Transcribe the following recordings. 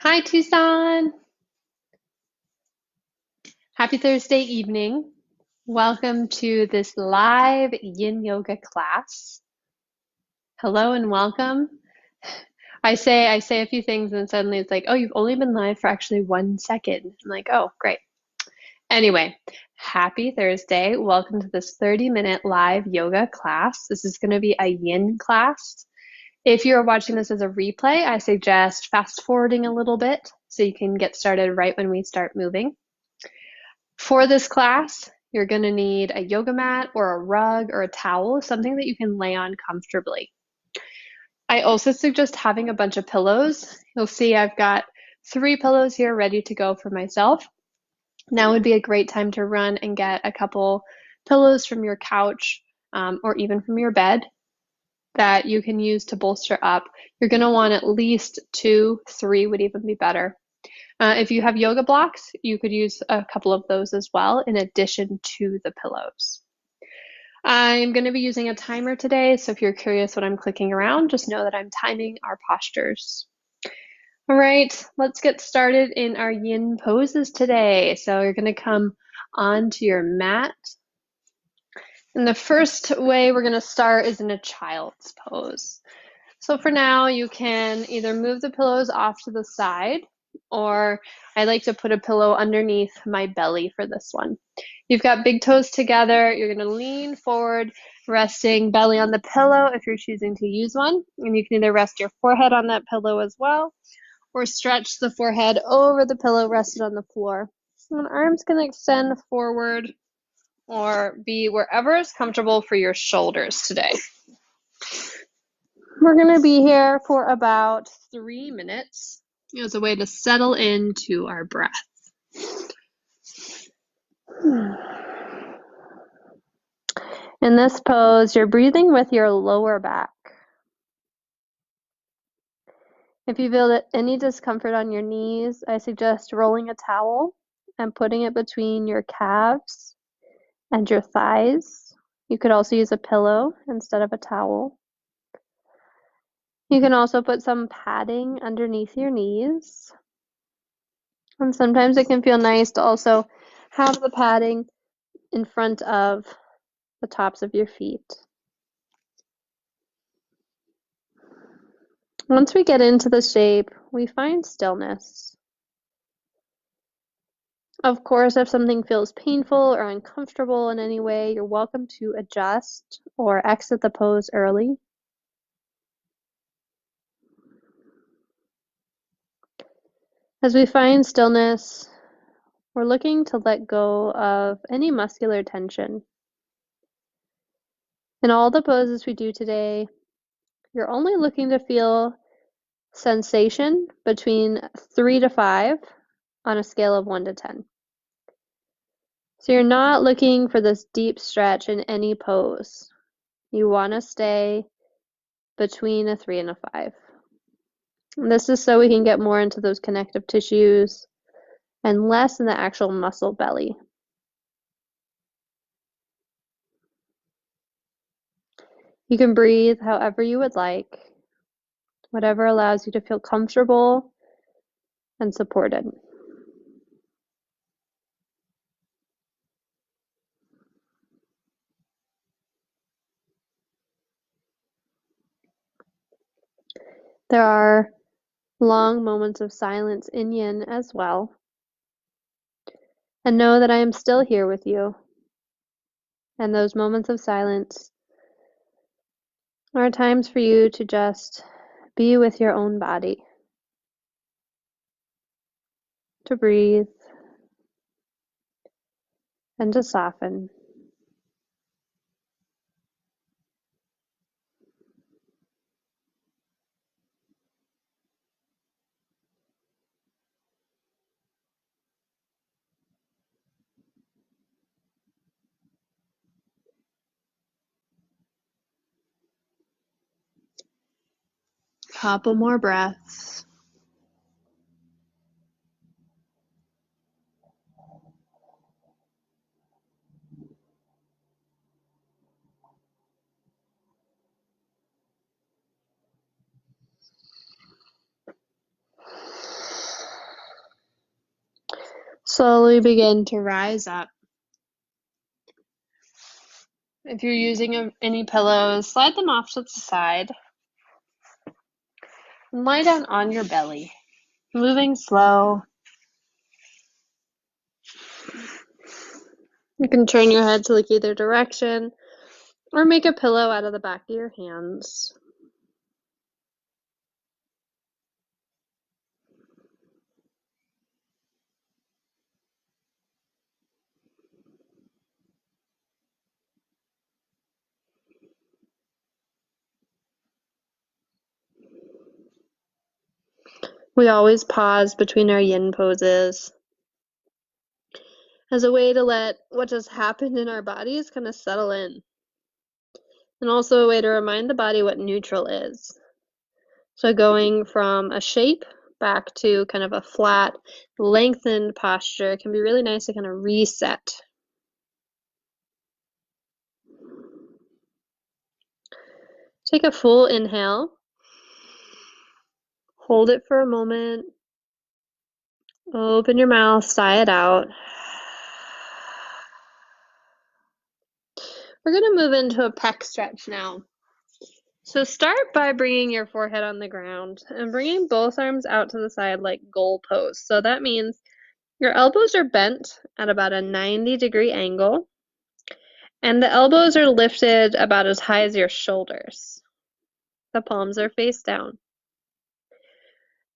Hi, Tucson. Happy Thursday evening. Welcome to this live yin yoga class. Hello and welcome. I say a few things and suddenly it's like, oh, you've only been live for actually 1 second. I'm like, oh, great. Anyway, happy Thursday. Welcome to this 30-minute live yoga class. This is going to be a yin class. If you're watching this as a replay, I suggest fast forwarding a little bit so you can get started right when we start moving. For this class, you're going to need a yoga mat or a rug or a towel, something that you can lay on comfortably. I also suggest having a bunch of pillows. You'll see I've got 3 pillows here ready to go for myself. Now would be a great time to run and get a couple pillows from your couch or even from your bed that you can use to bolster up. You're going to want at least 2, 3 would even be better. If you have yoga blocks, you could use a couple of those as well, in addition to the pillows. I'm going to be using a timer today, so if you're curious what I'm clicking around, just know that I'm timing our postures. All right, let's get started in our yin poses today. So you're going to come onto your mat. And the first way we're going to start is in a child's pose. So for now, you can either move the pillows off to the side, or I like to put a pillow underneath my belly for this one. You've got big toes together. You're going to lean forward, resting belly on the pillow if you're choosing to use one. And you can either rest your forehead on that pillow as well, or stretch the forehead over the pillow rested on the floor. And arms can extend forward or be wherever is comfortable for your shoulders today. We're going to be here for about 3 minutes as a way to settle into our breath. In this pose, you're breathing with your lower back. If you feel any discomfort on your knees, I suggest rolling a towel and putting it between your calves and your thighs. You could also use a pillow instead of a towel. You can also put some padding underneath your knees. And sometimes it can feel nice to also have the padding in front of the tops of your feet. Once we get into the shape, we find stillness. Of course, if something feels painful or uncomfortable in any way, you're welcome to adjust or exit the pose early. As we find stillness, we're looking to let go of any muscular tension. In all the poses we do today, you're only looking to feel sensation between 3 to 5 on a scale of 1 to 10. So you're not looking for this deep stretch in any pose. You want to stay between a 3 and a 5. And this is so we can get more into those connective tissues and less in the actual muscle belly. You can breathe however you would like, whatever allows you to feel comfortable and supported. There are long moments of silence in yin as well. And know that I am still here with you. And those moments of silence are times for you to just be with your own body, to breathe and to soften. Couple more breaths. Slowly begin to rise up. If you're using any pillows, slide them off to the side and lie down on your belly, moving slow. You can turn your head to look either direction or make a pillow out of the back of your hands. We always pause between our yin poses as a way to let what just happened in our bodies kind of settle in. And also a way to remind the body what neutral is. So going from a shape back to kind of a flat, lengthened posture can be really nice to kind of reset. Take a full inhale. Hold it for a moment. Open your mouth, sigh it out. We're going to move into a pec stretch now. So start by bringing your forehead on the ground and bringing both arms out to the side like goal pose. So that means your elbows are bent at about a 90-degree angle, and the elbows are lifted about as high as your shoulders. The palms are face down.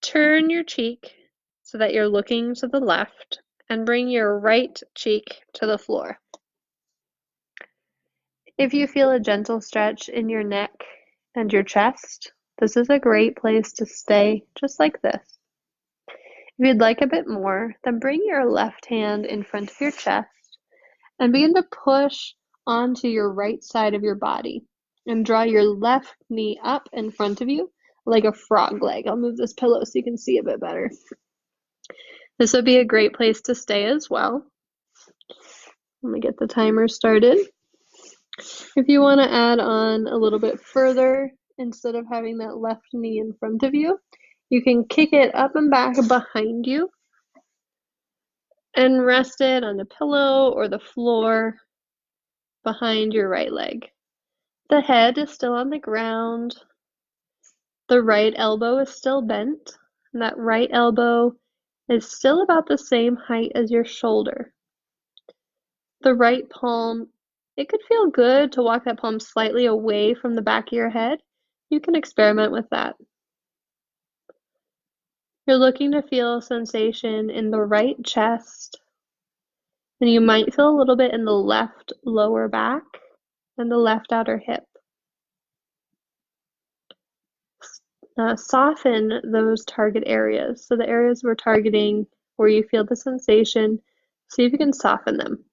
Turn your cheek so that you're looking to the left, and bring your right cheek to the floor. If you feel a gentle stretch in your neck and your chest, this is a great place to stay just like this. If you'd like a bit more, then bring your left hand in front of your chest and begin to push onto your right side of your body and draw your left knee up in front of you like a frog leg. I'll move this pillow so you can see a bit better. This would be a great place to stay as well. Let me get the timer started. If you want to add on a little bit further, instead of having that left knee in front of you, you can kick it up and back behind you and rest it on a pillow or the floor behind your right leg. The head is still on the ground. The right elbow is still bent, and that right elbow is still about the same height as your shoulder. The right palm, it could feel good to walk that palm slightly away from the back of your head. You can experiment with that. You're looking to feel sensation in the right chest, and you might feel a little bit in the left lower back and the left outer hip. Soften those target areas. So the areas we're targeting where you feel the sensation, see if you can soften them.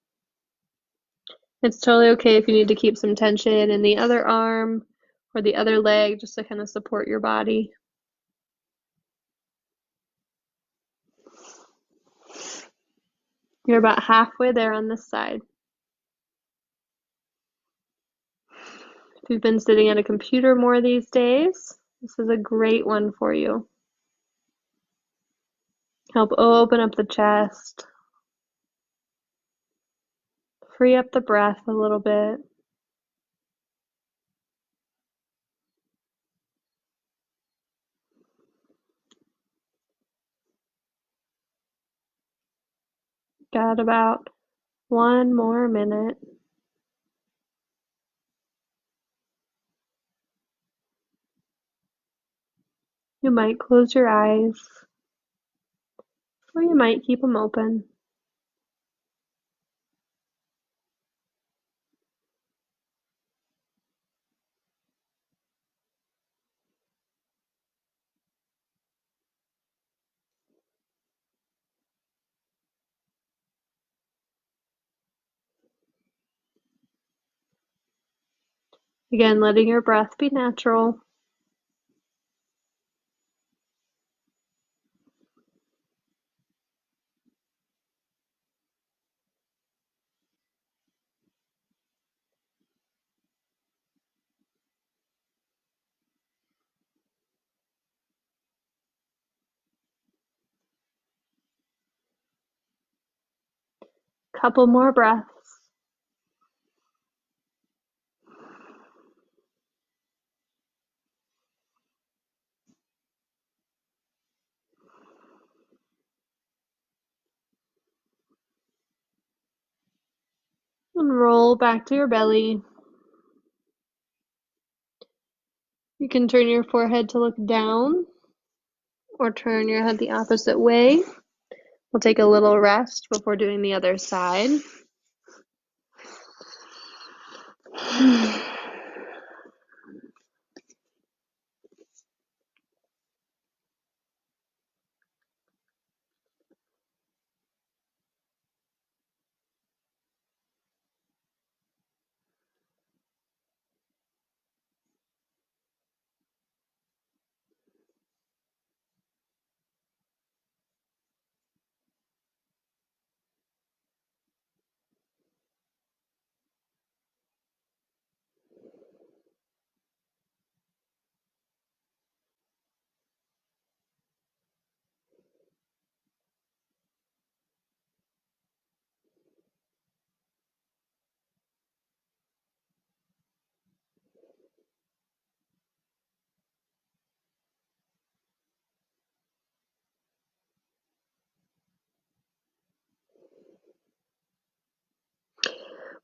It's totally okay if you need to keep some tension in the other arm or the other leg just to kind of support your body. You're about halfway there on this side. If you've been sitting at a computer more these days, this is a great one for you. Help open up the chest. Free up the breath a little bit. Got about 1 more minute. You might close your eyes, or you might keep them open. Again, letting your breath be natural. Couple more breaths. And roll back to your belly. You can turn your forehead to look down or turn your head the opposite way. We'll take a little rest before doing the other side.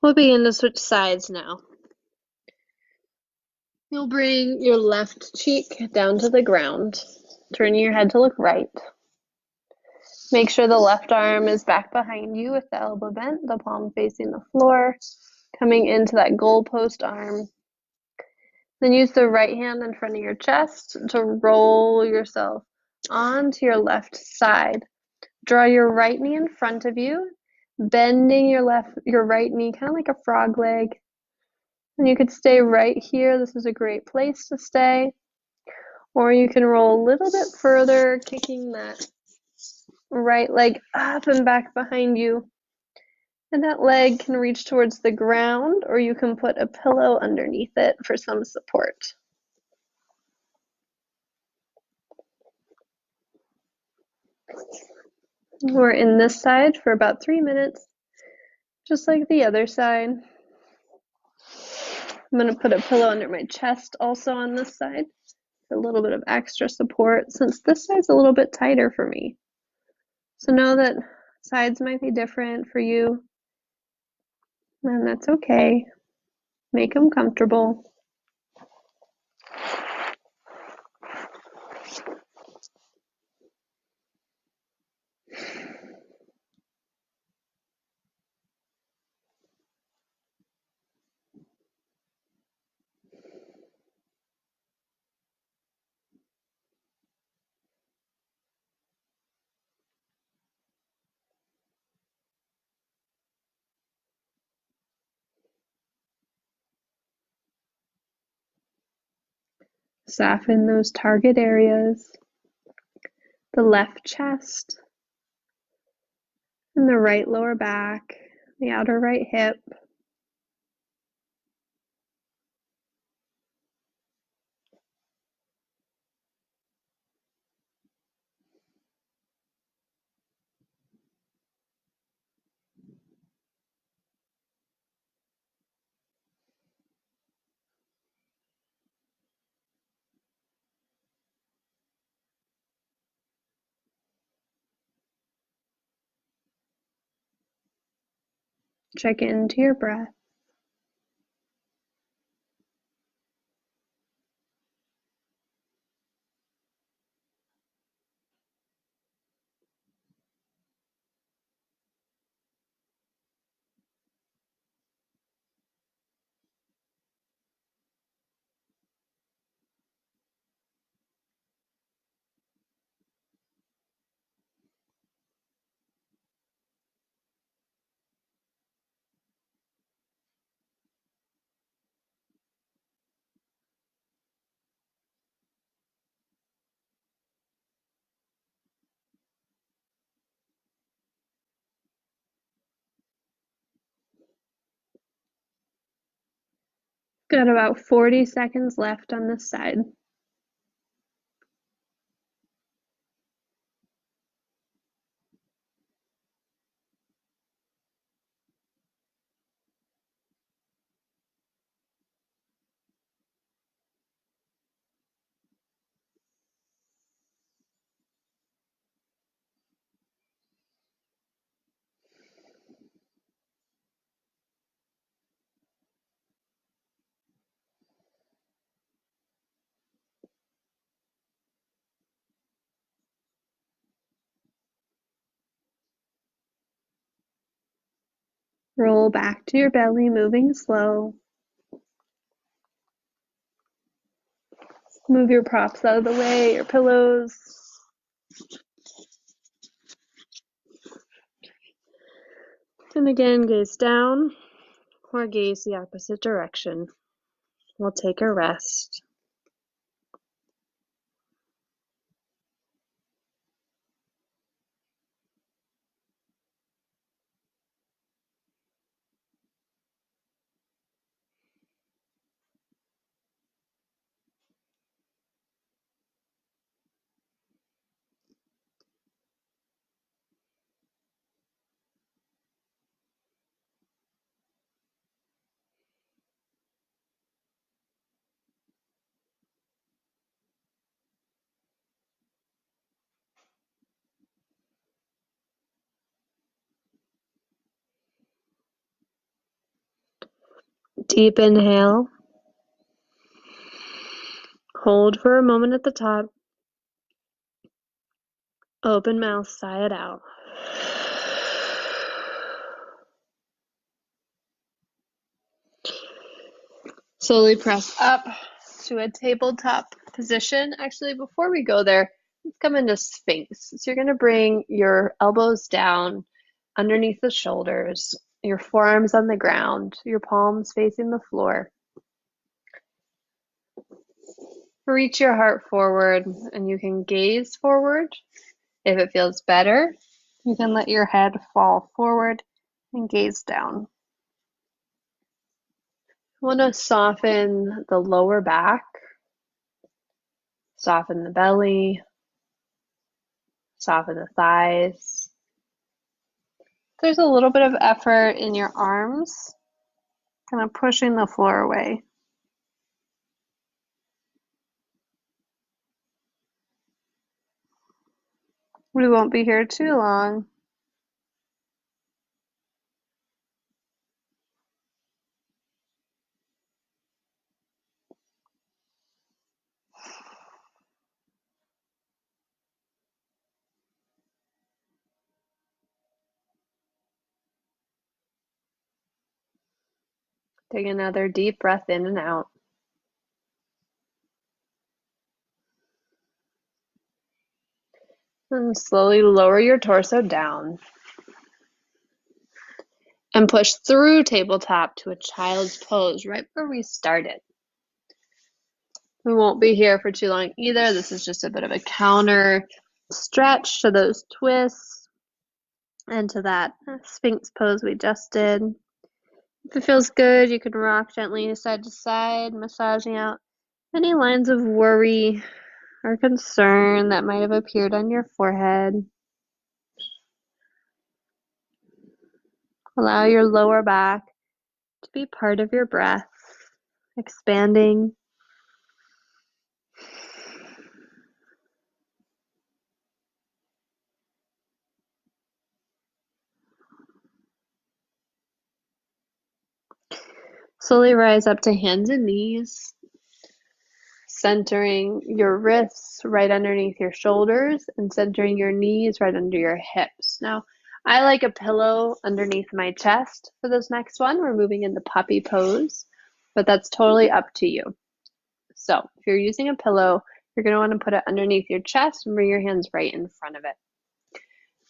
We'll begin to switch sides now. You'll bring your left cheek down to the ground, turning your head to look right. Make sure the left arm is back behind you with the elbow bent, the palm facing the floor, coming into that goalpost arm. Then use the right hand in front of your chest to roll yourself onto your left side. Draw your right knee in front of you, bending your right knee kind of like a frog leg. And you could stay right here. This is a great place to stay. Or you can roll a little bit further, kicking that right leg up and back behind you. And that leg can reach towards the ground, or you can put a pillow underneath it for some support. We're in this side for about 3 minutes, just like the other side. I'm going to put a pillow under my chest also on this side for a little bit of extra support, since this side's a little bit tighter for me. So know that sides might be different for you, and that's okay. Make them comfortable. Soften those target areas, the left chest, and the right lower back, the outer right hip. Check into your breath. Got about 40 seconds left on this side. Roll back to your belly, moving slow. Move your props out of the way, your pillows. And again, gaze down or gaze the opposite direction. We'll take a rest. Deep inhale. Hold for a moment at the top. Open mouth, sigh it out. Slowly press up to a tabletop position. Actually, before we go there, let's come into Sphinx. So you're going to bring your elbows down underneath the shoulders, your forearms on the ground, your palms facing the floor. Reach your heart forward and you can gaze forward. If it feels better, you can let your head fall forward and gaze down. I want to soften the lower back, soften the belly, soften the thighs. There's a little bit of effort in your arms, kind of pushing the floor away. We won't be here too long. Take another deep breath in and out. And slowly lower your torso down. And push through tabletop to a child's pose, right where we started. We won't be here for too long either. This is just a bit of a counter stretch to those twists and to that Sphinx pose we just did. If it feels good, you can rock gently side to side, massaging out any lines of worry or concern that might have appeared on your forehead. Allow your lower back to be part of your breath, expanding. Slowly rise up to hands and knees, centering your wrists right underneath your shoulders and centering your knees right under your hips. Now, I like a pillow underneath my chest for this next one. We're moving into puppy pose, but that's totally up to you. So if you're using a pillow, you're going to want to put it underneath your chest and bring your hands right in front of it.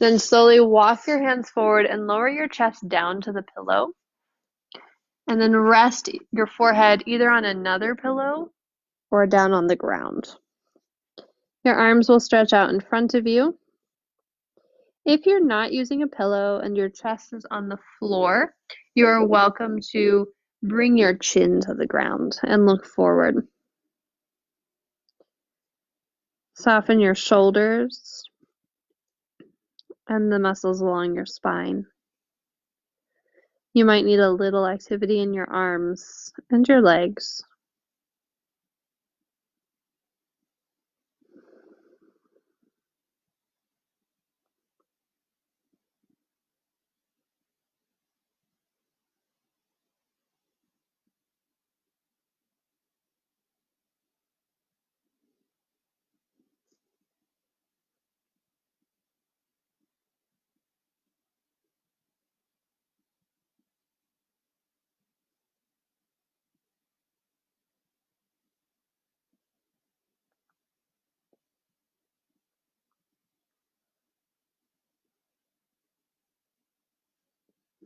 Then slowly walk your hands forward and lower your chest down to the pillow. And then rest your forehead either on another pillow or down on the ground. Your arms will stretch out in front of you. If you're not using a pillow and your chest is on the floor, you are welcome to bring your chin to the ground and look forward. Soften your shoulders and the muscles along your spine. You might need a little activity in your arms and your legs.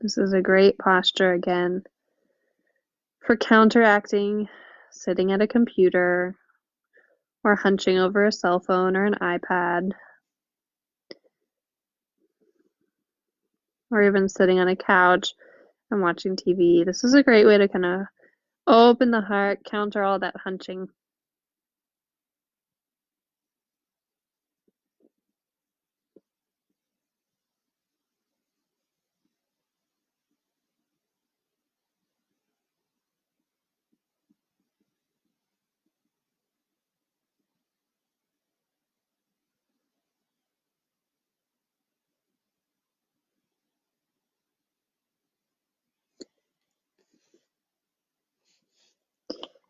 This is a great posture again for counteracting sitting at a computer or hunching over a cell phone or an iPad, or even sitting on a couch and watching TV. This is a great way to kind of open the heart, counter all that hunching.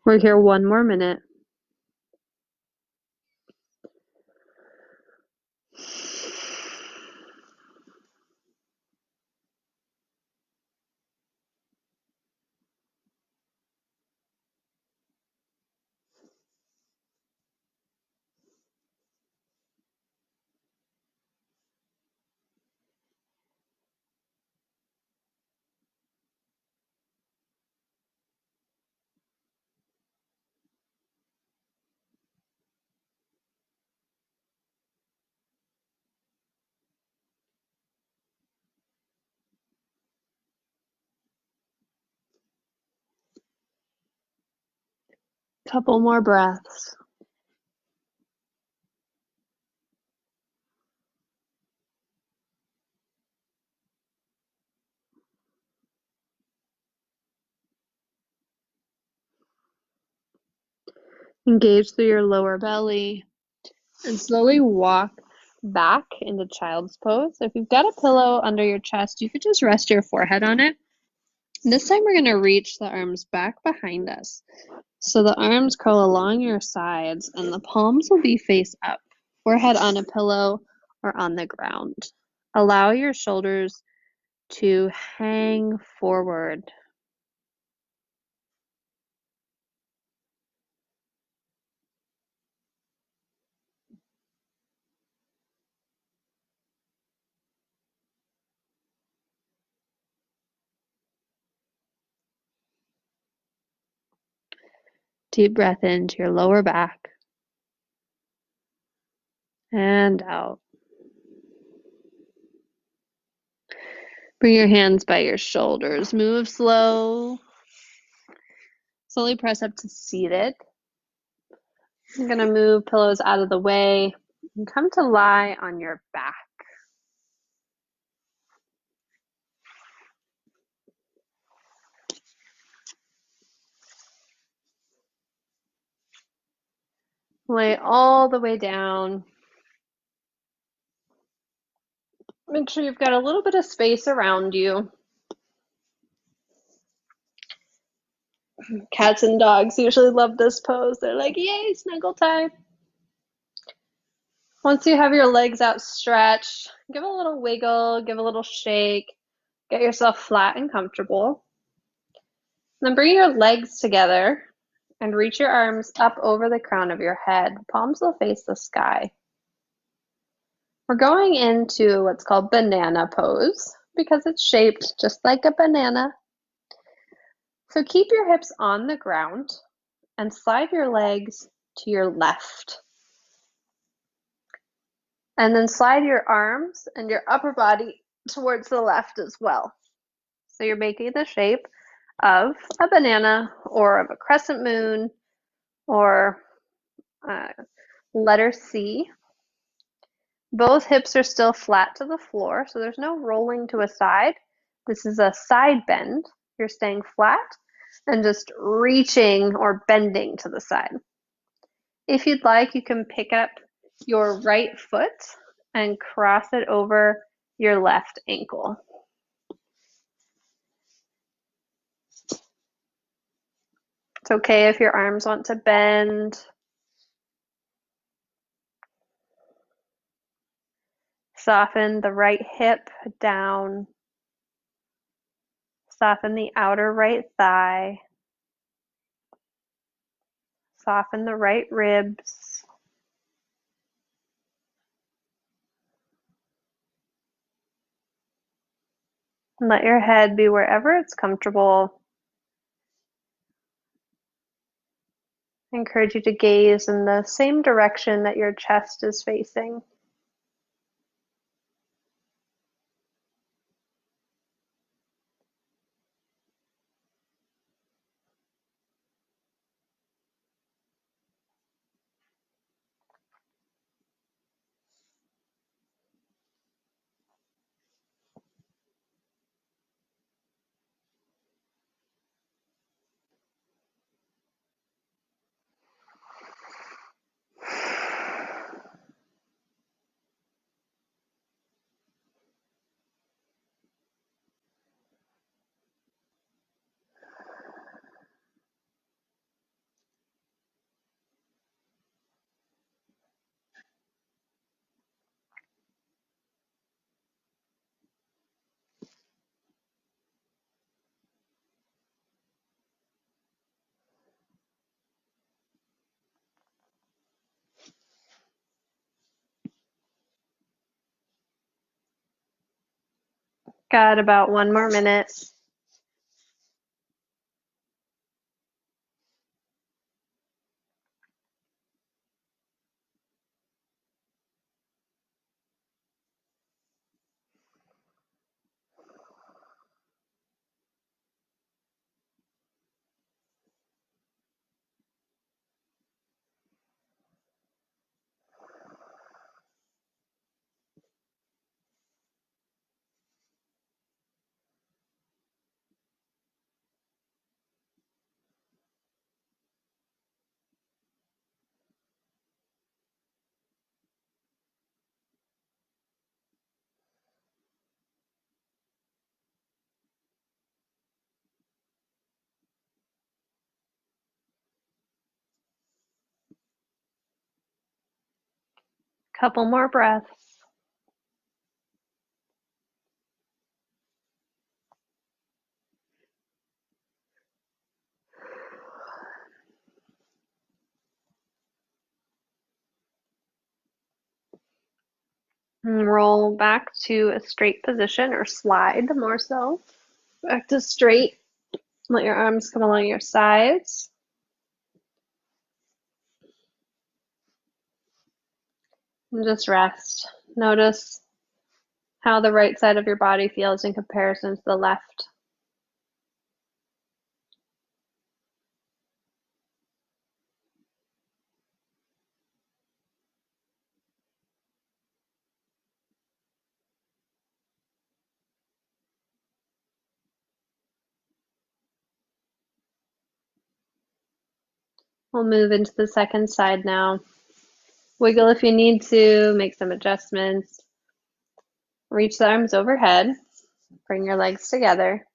We're here 1 more minute. Couple more breaths. Engage through your lower belly and slowly walk back into child's pose. If you've got a pillow under your chest, you could just rest your forehead on it. And this time we're going to reach the arms back behind us. So the arms curl along your sides and the palms will be face up, forehead on a pillow or on the ground. Allow your shoulders to hang forward. Deep breath into your lower back and out. Bring your hands by your shoulders. Move slow. Slowly press up to seated. I'm going to move pillows out of the way and come to lie on your back. Lay all the way down. Make sure you've got a little bit of space around you. Cats and dogs usually love this pose. They're like, yay, snuggle time. Once you have your legs outstretched, give a little wiggle, give a little shake. Get yourself flat and comfortable. Then bring your legs together and reach your arms up over the crown of your head. Palms will face the sky. We're going into what's called banana pose because it's shaped just like a banana. So keep your hips on the ground and slide your legs to your left. And then slide your arms and your upper body towards the left as well. So you're making the shape of a banana or of a crescent moon or letter C. Both hips are still flat to the floor, so there's no rolling to a side. This is a side bend. You're staying flat and just reaching or bending to the side. If you'd like, you can pick up your right foot and cross it over your left ankle. It's okay if your arms want to bend. Soften the right hip down. Soften the outer right thigh. Soften the right ribs. Let your head be wherever it's comfortable. I encourage you to gaze in the same direction that your chest is facing. Got about 1 more minute. Couple more breaths. And roll back to a straight position, or slide more so. Back to straight. Let your arms come along your sides. And just rest. Notice how the right side of your body feels in comparison to the left. We'll move into the second side now. Wiggle if you need to, make some adjustments. Reach the arms overhead. Bring your legs together.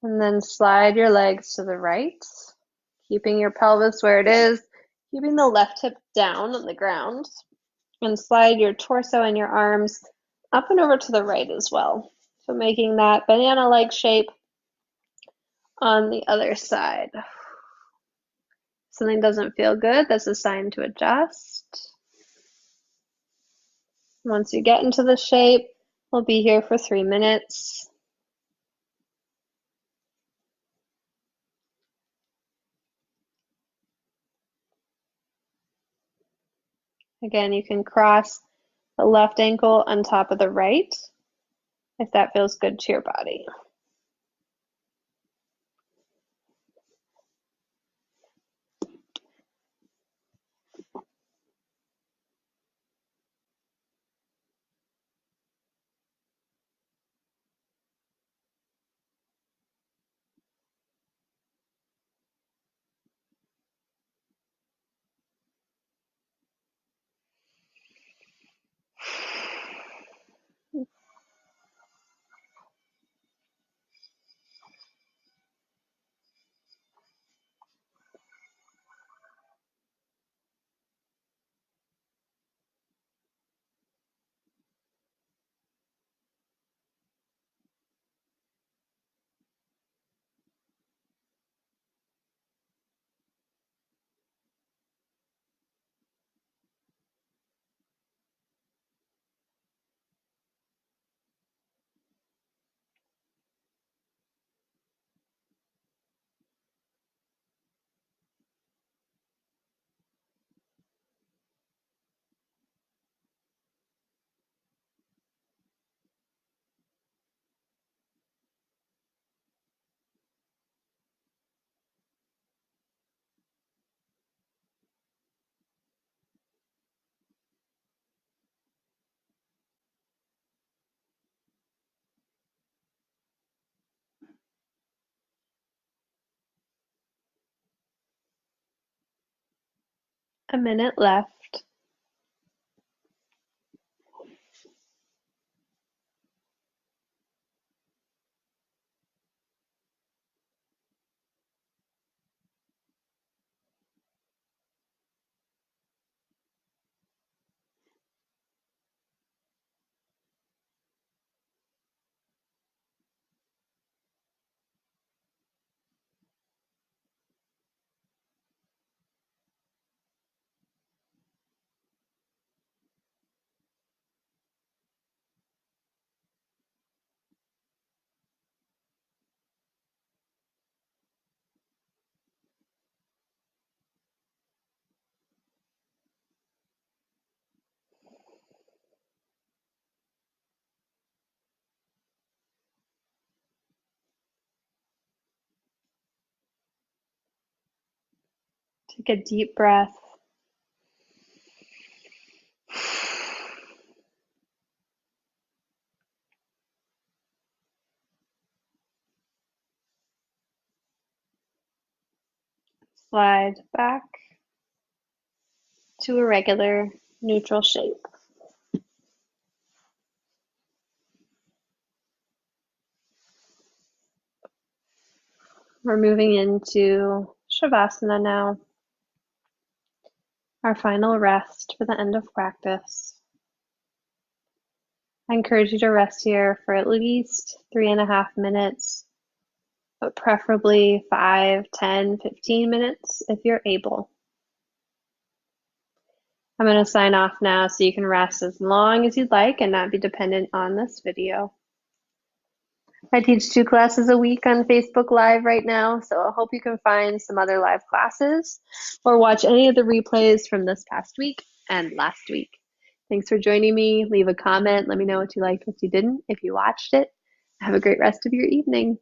And then slide your legs to the right, keeping your pelvis where it is, keeping the left hip down on the ground. And slide your torso and your arms up and over to the right as well. So making that banana-like shape on the other side. If something doesn't feel good, that's a sign to adjust. Once you get into the shape, we'll be here for 3 minutes. Again, you can cross the left ankle on top of the right if that feels good to your body. A minute left. Take a deep breath. Slide back to a regular neutral shape. We're moving into Shavasana now, our final rest for the end of practice. I encourage you to rest here for at least 3.5 minutes, but preferably 5, 10, 15 minutes if you're able. I'm going to sign off now so you can rest as long as you'd like and not be dependent on this video. I teach 2 classes a week on Facebook Live right now, so I hope you can find some other live classes or watch any of the replays from this past week and last week. Thanks for joining me. Leave a comment. Let me know what you liked, what you didn't, if you watched it. Have a great rest of your evening.